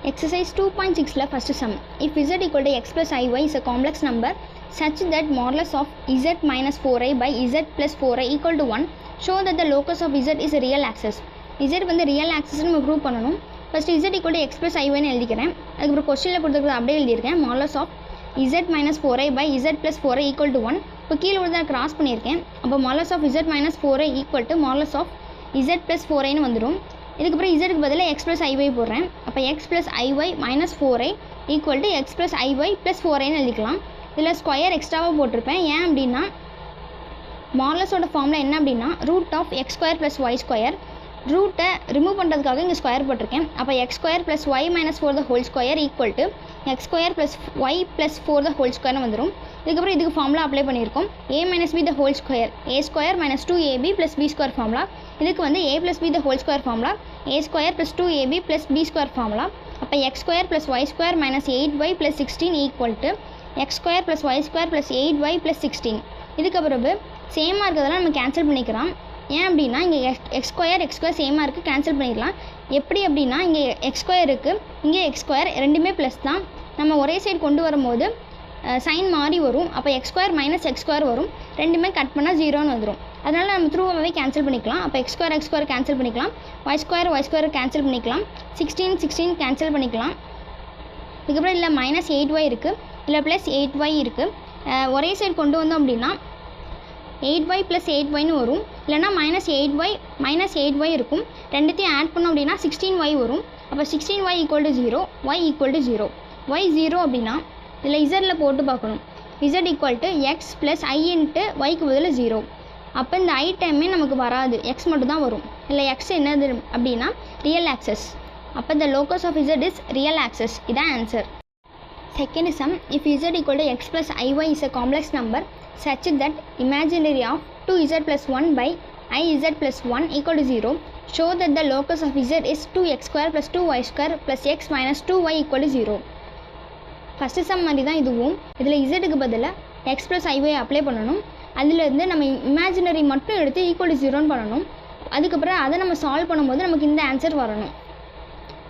Exercise 2.6 la first sum. If z equal to x plus iy is a complex number such that modulus of z minus 4i by z plus 4i equal to 1, show that the locus of z is a real axis. z வந்து real axis நம்ம prove பண்ணணும். First z equal to x plus iy ன்னு எழுதிக்கிறேன். அதுக்கப்புறம் கொஸ்டினில் கொடுத்துருக்கிறது அப்படியே எழுதியிருக்கேன். modulus of z minus 4i by z plus 4i equal to 1. இப்போ கீழே உள்ளதை கிராஸ் பண்ணியிருக்கேன். அப்போ modulus of z minus 4i equal to modulus of z plus 4i ன்னு வந்துடும். இதுக்கப்புறம் இசட்டுக்கு பதிலாக எக்ஸ் ப்ளஸ் ஐஒய் போடுறேன். அப்போ x plus i y minus 4i equal to x plus i y plus 4iன்னு எழுதிக்கலாம். இதில் ஸ்கொயர் எக்ஸ்ட்ராவாக போட்டிருப்பேன். ஏன் அப்படின்னா மாடலஸோட ஃபார்மில் என்ன அப்படின்னா root of x square plus y square. ரூட்டை ரிமூவ் பண்ணுறதுக்காக இங்கே ஸ்கொயர் போட்டிருக்கேன். அப்போ x square plus y minus 4 the whole square equal to x square plus y plus 4 the whole ஸ்கொயர்னு வந்துடும். இதுக்கப்புறம் இதுக்கு ஃபார்முலா அப்ளை பண்ணியிருக்கோம். A minus b the whole square a square minus 2ab plus b square formula. இதுக்கு வந்து a plus b the whole square formula, a square plus 2ab plus b square formula. அப்போ x square plus y square minus 8y plus 16 equal to x square plus y square plus 8y plus 16. இதுக்கப்புறம் சேமாக இருக்கிறதெல்லாம் நம்ம cancel பண்ணிக்கலாம். ஏன் அப்படின்னா இங்கே X square சேமாக இருக்குது, கேன்சல் பண்ணிடலாம். எப்படி அப்படின்னா இங்கே எக்ஸ் ஸ்கொயர் இருக்குது, இங்கே எக்ஸ் ஸ்கொயர் ரெண்டுமே ப்ளஸ் தான். நம்ம ஒரே சைடு கொண்டு வரும்போது சைன் மாறி வரும். அப்போ x square minus x square வரும். ரெண்டுமே கட் பண்ணால் 0ன்னு வந்துடும். அதனால் நம்ம த்ரூவாகவே கேன்சல் பண்ணிக்கலாம். அப்போ எக்ஸ் ஸ்கொயர் கேன்சல் பண்ணிக்கலாம். ஒய் ஸ்கொயர் கேன்சல் பண்ணிக்கலாம். 16 கேன்சல் பண்ணிக்கலாம். இதுக்கப்புறம் இல்லை மைனஸ் 8y இருக்குது, இல்லை ப்ளஸ் 8y இருக்குது. ஒரே சைடு கொண்டு வந்தோம் அப்படின்னா 8y ப்ளஸ் 8yன்னு வரும். இல்லைனா மைனஸ் 8y இருக்கும். ரெண்டுத்தையும் ஆட் பண்ணோம் அப்படின்னா 16y வரும். அப்போ 16y equal to 0, y equal to 0. y 0 அப்படின்னா இதில் இசட்டில் போட்டு பார்க்கணும். z equal to x plus i into ஒய்க்கு பதில் 0. அப்போ இந்த ஐ டைமே நமக்கு வராது, எக்ஸ் மட்டும் தான் வரும். இல்லை எக்ஸ் என்னது அப்படின்னா ரியல் ஆக்சஸ். அப்போ இந்த locus of z is real axis. இதான் answer. Second sum. If z equal to x plus i y is a complex number such that imaginary of 2z plus 1 by iz plus 1 equal to 0, show that the locus of z is 2x square plus 2y square plus x minus 2y equal to 0. First some மாதிரி தான் இதுவும். இதில் இசட்டுக்கு பதிலாக x plus ஐஒய் apply பண்ணணும். அதிலேருந்து நம்ம imaginary மட்டும் எடுத்து ஈக்குவல் டு 0ன்னு பண்ணணும். அதுக்கப்புறம் அதை நம்ம சால்வ் பண்ணும்போது நமக்கு இந்த ஆன்சர் வரணும்.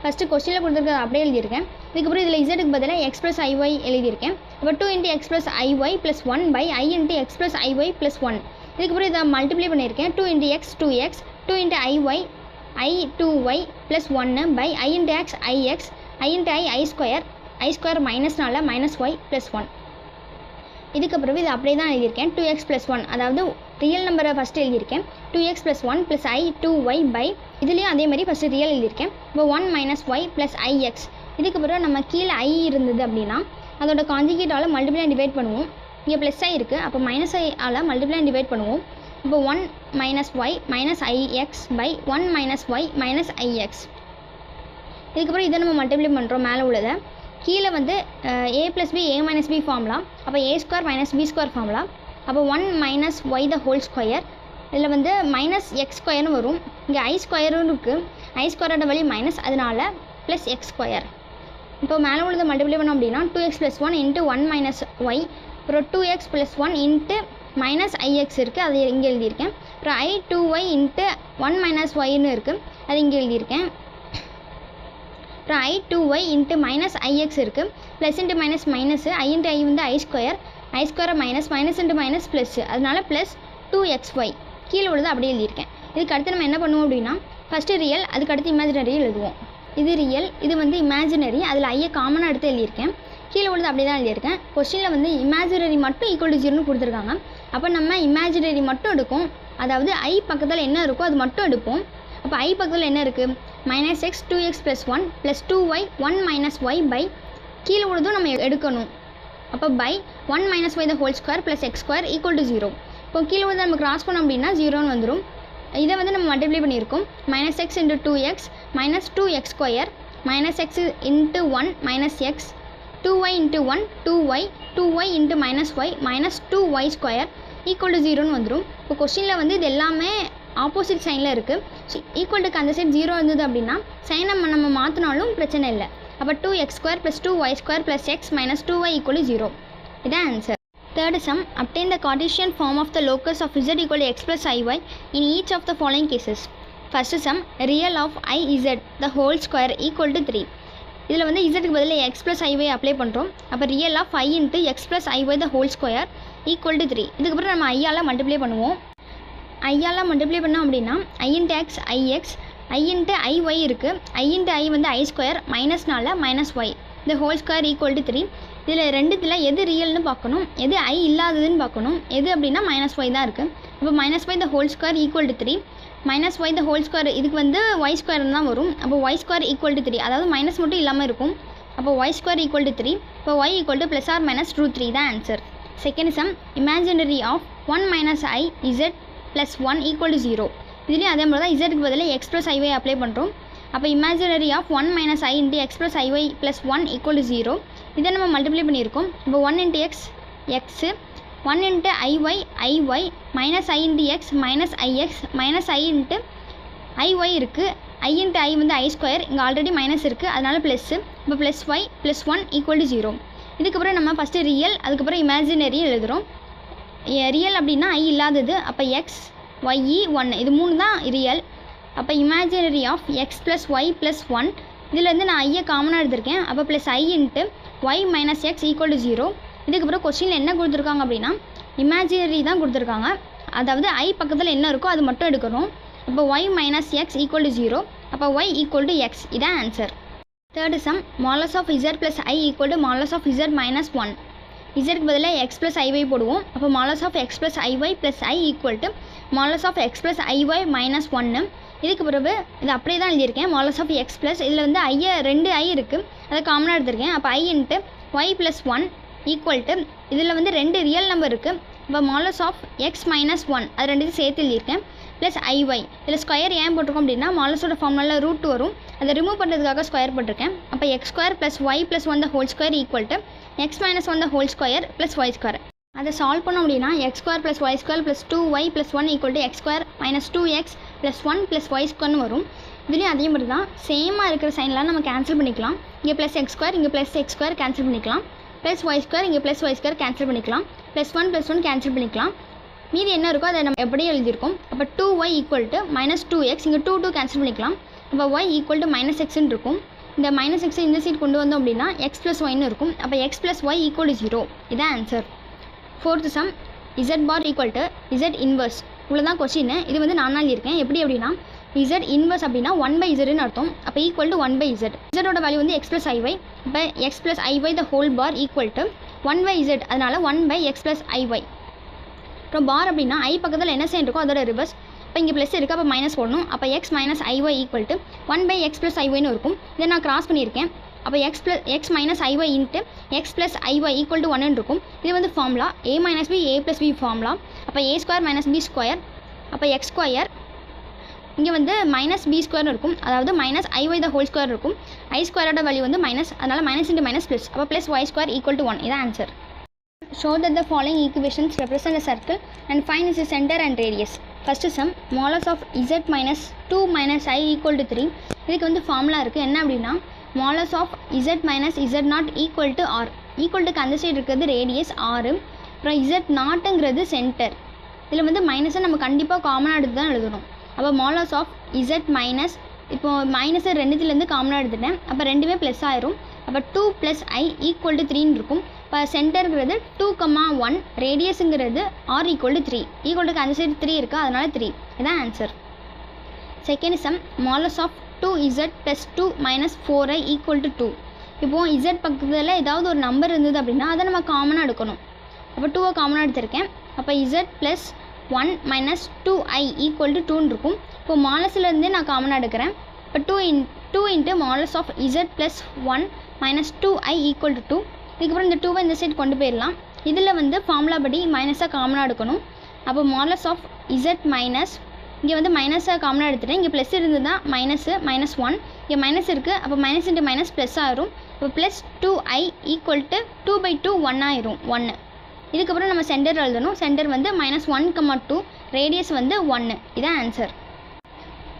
ஃபஸ்ட்டு கொஸ்டினில் கொடுத்துருக்கிறது அப்படியே எழுதியிருக்கேன். இதுக்கப்புறம் இதில் இசட்டுக்கு பதிலாக எக்ஸ் ப்ளஸ் ஐஒய் எழுதியிருக்கேன். அப்போ 2 × x plus i y plus 1 by i × x plus i y plus 1. இதுக்கப்புறம் இதை மல்டிப்ளை பண்ணியிருக்கேன். 2 × x 2x, 2 × iy i 2y plus 1 by i × x ix, i × i ஸ்கொயர், ஐ ஸ்கொயர் மைனஸ்னால மைனஸ் ஒய் ப்ளஸ் 1. இதுக்கப்புறம் இது அப்படியே தான் எழுதியிருக்கேன். 2x ப்ளஸ் 1, அதாவது ரியல் நம்பரை ஃபஸ்ட்டு எழுதியிருக்கேன். 2x plus 1 plus i 2y by இதுலேயும் அதே மாதிரி ஃபஸ்ட்டு ரியல் எழுதியிருக்கேன். இப்போ 1 மைனஸ் ஒய் ப்ளஸ் ix. இதுக்கப்புறம் நம்ம கீழே ஐ இருந்தது அப்படின்னா அதோட கான்ஜுகேட்டால் மல்டிப்ளை டிவைட் பண்ணுவோம். இங்கே ப்ளஸ் ஐ இருக்குது, அப்போ மைனஸ் ஐயால் மல்டிப்ளை டிவைட் பண்ணுவோம். இப்போ 1 minus y minus ix by 1 minus y minus ix. இதுக்கப்புறம் இதை நம்ம மல்டிப்ளை பண்ணுறோம் மேலே உள்ளதை. கீழே வந்து a plus b a minus b formula. அப்போ a square minus b square formula. அப்போ 1 minus y the whole square. இதில் வந்து மைனஸ் எக்ஸ் ஸ்கொயர்னு வரும். இங்கே ஐ ஸ்கொயரும் இருக்குது, ஐ ஸ்கொயரோட வழி மைனஸ், அதனால ப்ளஸ் எக்ஸ் ஸ்கொயர். இப்போ மேலே உள்ளதை மல்டிப்ளை பண்ணோம் அப்படின்னா 2x plus 1 into 1 minus Y, அப்புறம் 2x plus 1 into minus ix இருக்குது, அது இங்கே எழுதியிருக்கேன். அப்புறம் i 2y இன்ட்டு 1 மைனஸ் ஒய்னு இருக்குது, அது இங்கே எழுதியிருக்கேன். அப்புறம் i 2y into minus ix இருக்குது. Plus into minus minus, i into i வந்து ஐ ஸ்கொயரை minus, minus into minus plus, அதனால ப்ளஸ் 2xy. கீழே உள்ளது அப்படியே எழுதியிருக்கேன். இதுக்கு அடுத்து நம்ம என்ன பண்ணுவோம் அப்படின்னா ஃபஸ்ட்டு ரியல், அதுக்கடுத்து இமேஜினரி எழுதுவோம். இது ரியல், இது வந்து இமேஜினரி, அதில் ஐயை காமனாக எடுத்து எழுதியிருக்கேன். கீழே உள்ளது அப்படியே தான் எழுதியிருக்கேன். கொஸ்டினில் வந்து இமேஜினரி மட்டும் ஈக்குவல் டு 0ன்னு கொடுத்துருக்காங்க. அப்போ நம்ம இமேஜினரி மட்டும் எடுக்கும், அதாவது ஐ பக்கத்தில் என்ன இருக்கோ அது மட்டும் எடுப்போம். அப்போ ஐ பக்கத்தில் என்ன இருக்குது, minus x 2x plus 1 plus 2y 1 minus y by கீழே உள்ளதும் நம்ம எடுக்கணும். அப்போ by 1 minus y the whole square plus x square equal to 0. இப்போ கீழே உள்ளது நம்ம கிராஸ் பண்ணோம் அப்படின்னா 0ன்னு வந்துடும். இதை வந்து நம்ம மல்டிப்ளை பண்ணியிருக்கோம். Minus x into 2x minus 2x square minus x into 1 minus x 2y into 1 2y into minus y minus 2y square equal to 0ன்னு வந்துடும். இப்போ கொஸ்டினில் வந்து இது எல்லாமே ஆப்போசிட் சைனில் இருக்குது. ஸோ ஈக்குவல்டுக்கு அந்த சைட் 0 இருந்தது அப்படின்னா சைனை நம்ம மாற்றினாலும் பிரச்சனை இல்லை. அப்போ 2x square plus 2y square plus X minus 2y equal to 0. இதான் answer. Third sum. Obtain the Cartesian form of the locus of z equal to x plus iy in each of the following cases. First sum. Real of iz the whole square equal to 3. இதில் வந்து இசட்டுக்கு பதில் X plus ஐஒய் apply பண்ணுறோம். அப்போ real of i into x plus i y the whole square equal to 3. இதுக்கப்புறம் நம்ம ஐயால் multiply பண்ணுவோம். ஐயால் multiply பண்ணோம் அப்படின்னா ஐ இன்ட்டு எக்ஸ் ஐஎக்ஸ், ஐ இன்ட்டு ஐஒய் இருக்குது. ஐ இன்ட்டு ஐ வந்து ஐ ஸ்கொயர், மைனஸ்னால மைனஸ் ஒய் இந்த ஹோல் ஸ்கொயர் ஈக்குவல் டு 3. இதில் ரெண்டுத்தில் எது ரியல்னு பார்க்கணும், எது ஐ இல்லாததுன்னு பார்க்கணும். எது அப்படின்னா மைனஸ் ஒய் தான் இருக்குது. அப்போ minus y the whole square equal to 3. Minus y the whole square இதுக்கு வந்து ஒய் ஸ்கொயர் தான் வரும். அப்போ ஒய் ஸ்கொயர் ஈக்குவல் டு 3, அதாவது மைனஸ் மட்டும் இல்லாமல் இருக்கும். அப்போ ஒய் ஸ்கொயர் ஈக்குவல் டு 3. இப்போ y equal to plus or minus √3 தான் answer. Second sum, imaginary of 1 minus i z plus 1 equal to 0. இதுலேயும் அதே மாதிரி தான் இசட்டுக்கு பதில் எக்ஸ் ப்ளஸ் ஐஒய் அப்ளை பண்ணுறோம். அப்போ imaginary of 1 minus i into x plus i y plus 1 equal to 0. இதை நம்ம மல்டிப்ளை பண்ணியிருக்கோம். இப்போ 1 into x x, 1 into i y i y, minus i into x minus i x, minus i into i y இருக்குது. I into i வந்து i square, இங்கே already minus இருக்குது, அதனால் plus. இப்போ plus y plus 1 equal to 0. இதுக்கப்புறம் நம்ம ஃபஸ்ட்டு ரியல், அதுக்கப்புறம் imaginary எழுதுகிறோம். ரியல் அப்படின்னா ஐ இல்லாதது, அப்போ எக்ஸ் ஒய்இ 1 இது 3 தான் ரியல். அப்போ imaginary of x plus y plus 1, இதிலேருந்து நான் ஐயை காமனாக எடுத்திருக்கேன். அப்போ plus i into y minus x equal to 0. இதுக்கப்புறம் கொஸ்டினில் என்ன கொடுத்துருக்காங்க அப்படின்னா இமேஜினரி தான் கொடுத்துருக்காங்க, அதாவது ஐ பக்கத்தில் என்ன இருக்கோ அது மட்டும் எடுக்கணும். அப்போ y minus x equal to 0. அப்போ ஒய் ஈக்குவல் டு எக்ஸ், இதான் answer. Third sum, modulus of z plus i equal to modulus of z minus 1. இசட்க்கு பதிலாக எக்ஸ் ப்ளஸ் ஐஒய் போடுவோம். அப்போ modulus of x plus i y plus i equal to modulus of x plus i y minus 1. இதுக்கு பிறகு இது அப்படியே தான் எழுதியிருக்கேன். மாலஸ் ஆஃப் எக்ஸ் ப்ளஸ் இதில் வந்து ஐயை 2 ஐ இருக்குது, அதை காமனாக எடுத்திருக்கேன். அப்போ i into y plus 1 equal to இதில் வந்து 2 ரியல் நம்பர் இருக்குது. இப்போ மாலஸ் ஆஃப் எக்ஸ் மைனஸ் 1 அது ரெண்டுத்தையும் சேர்த்து எழுதியிருக்கேன். ப்ளஸ் ஐஒய் இதில் ஸ்கொயர் ஏன் போட்டிருக்கோம் அப்படின்னா மாலஸோட ஃபார்முலாவில் ரூட் வரும், அதை ரிமூவ் பண்ணுறதுக்காக ஸ்கொயர் போட்டிருக்கேன். அப்போ x square plus y plus 1 the whole square equal to x minus 1 the whole square plus y square. அதை சால்வ் பண்ணோம் அப்படின்னா x square plus y square plus 2y plus 1 equal to x square minus 2x plus 1 plus y ஸ்கொயர்னு வரும். இதுலேயும் அதே மாதிரி தான் சேமாக இருக்கிற சைன்லாம் நம்ம கேன்சல் பண்ணிக்கலாம். இங்கே ப்ளஸ் எக்ஸ் ஸ்கொயர், இங்கே ப்ளஸ் எக்ஸ் ஸ்கொயர் கேன்சல் பண்ணிக்கலாம். ப்ளஸ் ஒய் ஸ்கொயர், இங்கே ப்ளஸ் ஒய் ஸ்கொயர் கேன்சல் பண்ணிக்கலாம். ப்ளஸ் 1 கேன்சல் பண்ணிக்கலாம். மீதி என்ன இருக்கோ அதை நம்ம எப்படியே எழுதியிருக்கோம். அப்போ 2y equal to minus 2x, இங்கே 2 கேன்சல் பண்ணிக்கலாம். அப்போ y ஈக்குவல் டு மைனஸ் எக்ஸ்ன்னு இருக்கும். இந்த மைனஸ் எக்ஸை இந்த சைட் கொண்டு வந்தோம் அப்படின்னா எக்ஸ் ப்ளஸ் ஒய்னு இருக்கும். அப்போ x plus y equal to 0, இதான் answer. Fourth sum, z bar equal to z inverse. இவ்வளோ தான் கொஸ்டின். இது வந்து நான் எழுதியிருக்கேன். எப்படி அப்படின்னா இசட் இன்வர்ஸ் அப்படின்னா 1/zன்னு அர்த்தம். அப்போ ஈக்குவல் டு 1/z. இசட்டோட வேல்யூ வந்து எக்ஸ் ப்ளஸ் ஐஒய். இப்போ x plus i y the whole bar equal to 1/z, அதனால் 1/x ப்ளஸ் ஐஒய். அப்புறம் பார் அப்படின்னா ஐ பக்கத்தில் என்ன சைன் இருக்கோ அதோட ரிவர்ஸ். இப்போ இங்கே ப்ளஸ் இருக்குது, அப்போ மைனஸ் போடணும். அப்போ x minus i y equal to 1/x plus ஐஒய்னு இருக்கும். இதை நான் கிராஸ் பண்ணியிருக்கேன். அப்போ x minus i y into x plus i y equal to 1 இருக்கும். இது வந்து formula a minus b a plus b formula. அப்போ a square minus b square, அப்போ எக்ஸ் ஸ்கொயர், இங்கே வந்து மைனஸ் பி ஸ்கொயர்னு இருக்கும், அதாவது minus i y the whole square இருக்கும். ஐ ஸ்கொயரோட வேல்யூ வந்து மைனஸ், அதனால் மைனஸ் இன்ட்டு மைனஸ் ப்ளஸ், அப்போ plus y square equal to 1, இதான் answer. Show that the following equations represent a circle and find its center and radius. First sum, modulus of z minus 2 minus I equal to 3. இதுக்கு வந்து formula இருக்குது. என்ன அப்படின்னா modulus of z minus z not equal to r. Equal டுக்கு அந்த side இருக்கிறது radius r, அப்புறம் z நாட்டுங்கிறது centre. இதில் வந்து மைனஸை நம்ம கண்டிப்பாக காமனாக எடுத்து தான் எழுதணும். அப்போ modulus of z minus, இப்போது மைனஸை ரெண்டுத்துலேருந்து காமனாக எடுத்துட்டேன். அப்போ ரெண்டுமே ப்ளஸ் ஆயிரும். அப்போ 2 ப்ளஸ் ஐ ஈக்குவல் டு 3 இருக்கும். இப்போ சென்டருங்கிறது 2,1, ரேடியஸுங்கிறது r ஈக்குவல் டு 3. ஈக்குவல் டுக்கு அந்த சைடு 3 இருக்குது, அதனால் 3, இதான் answer. Second sum, modulus of 2z plus 2 minus 4i equal to 2. இப்போது z பக்கத்தில் ஏதாவது ஒரு நம்பர் இருந்தது அப்படின்னா அதை நம்ம காமனாக எடுக்கணும். அப்போ 2 காமனாக எடுத்திருக்கேன். அப்போ z plus 1 minus 2i equal to 2 இருக்கும். இப்போ மாலஸ்லேருந்தே நான் காமனாக எடுக்கிறேன். இப்போ 2 into modulus of z plus 1 minus 2i equal to 2. இதுக்கப்புறம் இந்த 2வை இந்த சைடு கொண்டு போயிடலாம். இதில் வந்து ஃபார்முலா படி மைனஸாக காமனாக எடுக்கணும். அப்போ மாலஸ் ஆஃப் z மைனஸ், இங்கே வந்து மைனஸாக காமனாக எடுத்துகிட்டேன். இங்கே ப்ளஸ் இருந்தது தான் மைனஸ் 1, இங்கே மைனஸ் இருக்குது. அப்போ மைனஸ் இன்ட்டு மைனஸ் ப்ளஸ் ஆயிரும். இப்போ ப்ளஸ் 2i ஈக்குவல் டு 2/2 1 ஆயிரும், 1. இதுக்கப்புறம் நம்ம சென்டர் எழுதணும். சென்டர் வந்து -1,2, ரேடியஸ் வந்து 1, இதான் answer.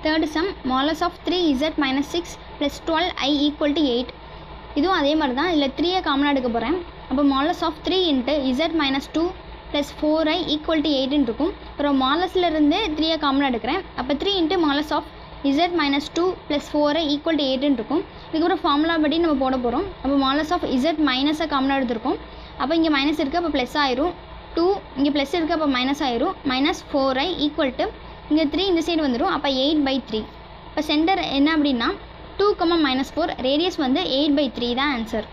Third sum, modulus of 3z minus 6 plus 12i equal to 8. இதுவும் அதே மாதிரி தான். இதில் 3ஐ காமனாக எடுக்க போகிறேன். அப்போ modulus of 3 into z minus 2 plus 4i equal to 8ன்னு இருக்கும். அப்புறம் மாலஸ்லேருந்து 3ஐ காமனாக எடுக்கிறேன். அப்போ 3 into modulus of z minus 2 plus 4i equal to 8 இருக்கும். இதுக்கப்புறம் ஃபார்முலா படி நம்ம போட போகிறோம். அப்போ மாலஸ் ஆஃப் z மைனஸை காமனாக எடுத்திருக்கோம். அப்போ இங்கே மைனஸ் இருக்குது, அப்போ ப்ளஸ் ஆயிரும். 2 இங்கே ப்ளஸ் இருக்குது, அப்போ மைனஸ் ஆயிரும். மைனஸ் 4i ஈக்குவல் டு இங்கே 3 இந்த சைடு வந்துடும். அப்போ 8/3. இப்போ சென்டர் என்ன அப்படின்னா 2, -4, ரேடியஸ் வந்து 8/3 தான் answer.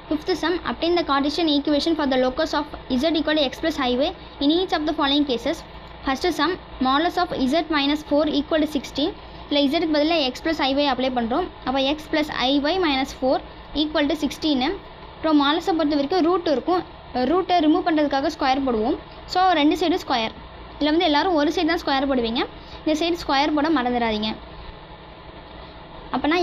Fifth sum, obtain the Cartesian equation for the locus of z equal to x plus iy in each of the following cases. First sum, modulus of z minus 4 equal to 16. இல்லை z பதிலாக x plus iy apply பண்ணுறோம். அப்போ x plus iy minus 4 equal to 16. அப்புறம் மாலஸை பொறுத்த வரைக்கும் root இருக்கும். ரூட்டை remove பண்ணுறதுக்காக ஸ்கொயர் போடுவோம். ஸோ ரெண்டு சைடும் ஸ்கொயர். இதில் வந்து எல்லோரும் ஒரு சைடு தான் ஸ்கொயர் போடுவீங்க. இந்த சைடு ஸ்கொயர் போட மறந்துடாதீங்க. அப்போனா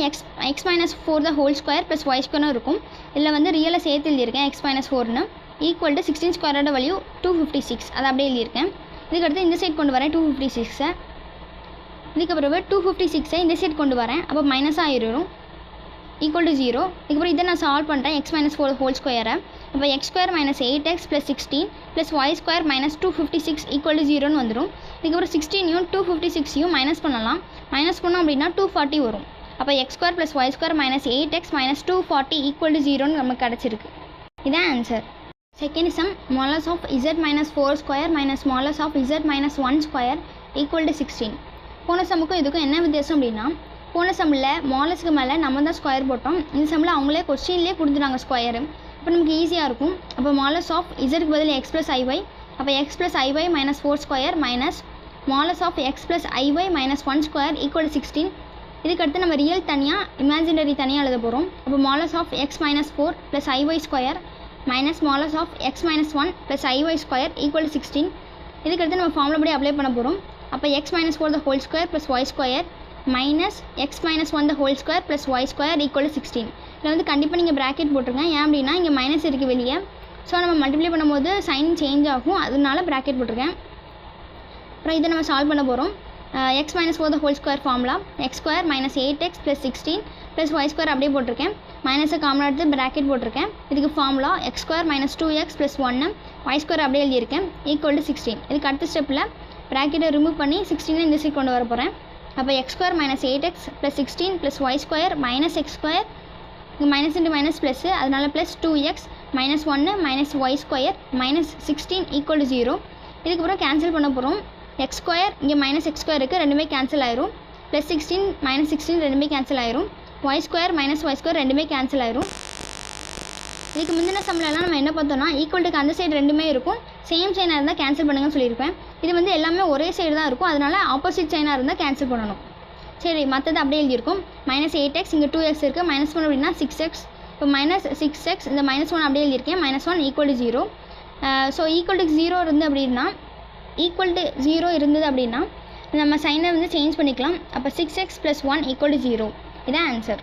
x minus 4 the whole square plus y ஸ்கொயர்னு இருக்கும். இதில் வந்து ரியலை சேர்த்து எழுதியிருக்கேன். x minus 4ன்னு ஈக்குவல் டு 16 ஸ்கொயரோட வேல்யூ 256. அதை அப்படியே எழுதியிருக்கேன். இதுக்கடுத்து இந்த சைடு கொண்டு வரேன் 256. இதுக்கப்புறம் 256 இந்த சைடு கொண்டு வரேன். அப்போ மைனஸாக ஆயிரும், ஈக்குவல் டு 0. இதுக்கப்புறம் இதை நான் சால்வ் பண்ணுறேன். x minus 4 ஹோல் ஸ்கொயரை. அப்போ x square minus 8x plus 16 plus y square minus 256 equal to 0ன்னு வந்துடும். இதுக்கப்புறம் 16யும் 256யும் மைனஸ் பண்ணலாம். மைனஸ் பண்ணோம் அப்படின்னா 240 வரும். அப்போ x square plus y square minus 8x minus 240 equal to 0ன்னு நமக்கு கிடச்சிருக்கு. இதான் answer. Second sum, modulus of z minus 4 square minus modulus of z minus 1 square equal to 16. போன சம்முக்கும் இதுக்கும் என்ன வித்தியாசம் அப்படின்னா, போன சம்மில் மாலஸுக்கு மேலே நம்ம தான் ஸ்கொயர் போட்டோம். இந்த சம்மில் அவங்களே கொஸ்டின்லேயே கொடுத்துட்டாங்க ஸ்கொயரு. அப்போ நமக்கு ஈஸியாக இருக்கும். அப்போ மாலஸ் ஆஃப் zக்கு பதில் x ப்ளஸ் iy. அப்போ x plus iy minus 4 square minus modulus of x plus iy minus 1 square equal to 16. இதுக்கடுத்து நம்ம ரியல் தனியாக இமேஜினரி தனியாக எழுத போகிறோம். அப்போ modulus of x minus 4 plus iy square minus modulus of x minus 1 plus iy square equal to 16. இதுக்கடுத்து நம்ம formula படி அப்ளை பண்ண போகிறோம். அப்போ x minus 4 the whole square plus y square minus x minus 1 the whole square plus y square equal to 16. இதில் வந்து கண்டிப்பாக நீங்கள் ப்ராக்கெட் போட்டுருங்க. ஏன் அப்படின்னா இங்கே மைனஸ் இருக்குது வெளியே. ஸோ நம்ம மல்டிப்ளை பண்ணும்போது சைன் சேஞ்ச் ஆகும், அதனால ப்ராக்கெட் போட்டிருக்கேன். அப்புறம் இதை நம்ம சால்வ் பண்ண போகிறோம். x minus 4 the whole square formula x square minus 8x plus 16 plus y square அப்படியே போட்டிருக்கேன். மைனஸை காமனாக எடுத்து ப்ராக்கெட் போட்டிருக்கேன். இதுக்கு formula x square minus 2x plus 1 y square அப்படியே எழுதியிருக்கேன் ஈக்குவல் டு 16. இதுக்கு அடுத்த ஸ்டெப்பில் ப்ராக்கெட்டை ரிமூவ் பண்ணி 16 இந்த சைடு கொண்டு வர போகிறேன். அப்போ x square minus 8x plus 16 plus y square minus x square, இங்கே மைனஸ் இன்ட்டு மைனஸ் ப்ளஸ்ஸு, அதனால் plus 2x minus 1 minus y square minus 16 equal to 0. இதுக்கப்புறம் கேன்சல் பண்ண போகிறோம். எக்ஸ் ஸ்கொயர் இங்கே மைனஸ் எக்ஸ் ஸ்கொயர் இருக்குது, ரெண்டுமே கேன்சல் ஆயிரும். Plus 16 minus 16 ரெண்டுமே கேன்சல் ஆயிரும். Y square minus y square ரெண்டுமே கேன்சல் ஆயிரும். இதுக்கு முந்தின சம்லலாம் நம்ம என்ன பார்த்தோம்னா ஈக்குவல்ட்டுக்கு அந்த சைடு ரெண்டுமே இருக்கும், சேம் சைனாக இருந்தால் கேன்சல் பண்ணுங்கன்னு சொல்லியிருப்பேன். இது வந்து எல்லாமே ஒரே சைடு தான் இருக்கும், அதனால் ஆப்போசிட் சைனாக இருந்தால் கேன்சல் பண்ணணும். சரி, மற்றது அப்படியே எழுதியிருக்கும். மைனஸ் 8x இங்கே 2x இருக்குது, மைனஸ் 1 அப்படின்னா 6x. இப்போ மைனஸ் 6x இந்த மைனஸ் 1 அப்படியே எழுதியிருக்கேன். Minus 1 equal to 0. So equal to 0 இருந்து அப்படின்னா ஈக்குவல் டு 0 இருந்தது அப்படின்னா நம்ம சைனை வந்து சேஞ்ச் பண்ணிக்கலாம். அப்போ 6x + 1 ஈக்குவல் டு 0. இதான் ஆன்சர்.